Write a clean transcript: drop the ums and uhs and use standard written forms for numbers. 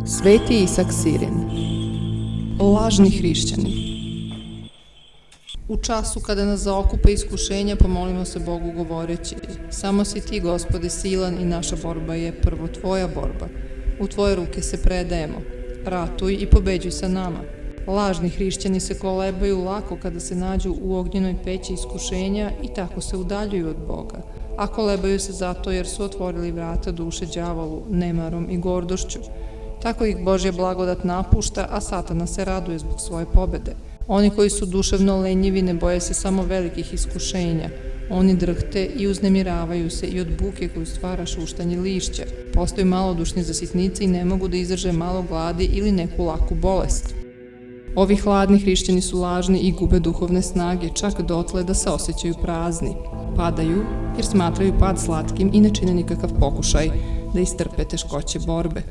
Sveti Isak Sirin. Lažni hrišćani. U času kada nas zaokupa iskušenja, pomolimo se Bogu govoreći: samo si ti, Gospode, silan i naša borba je prvo tvoja borba. U tvoje ruke se predajemo. Ratuj i pobeđuj sa nama. Lažni hrišćani se kolebaju lako kada se nađu u ognjenoj peći iskušenja i tako se udaljuju od Boga. A kolebaju se zato jer su otvorili vrata duše đavolu, nemarom i gordošću. Tako ih Božja blagodat napušta, a Satana se raduje zbog svoje pobede. Oni koji su duševno lenjivi ne boje se samo velikih iskušenja. Oni drhte i uznemiravaju se i od buke koju stvara šuštanje lišća. Postaju malodušni za sitnice i ne mogu da izdrže malo gladi ili neku laku bolest. Ovi hladni hrišćani su lažni i gube duhovne snage, čak dotle da se osjećaju prazni. Padaju jer smatraju pad slatkim i ne čine nikakav pokušaj da istrpe teškoće borbe.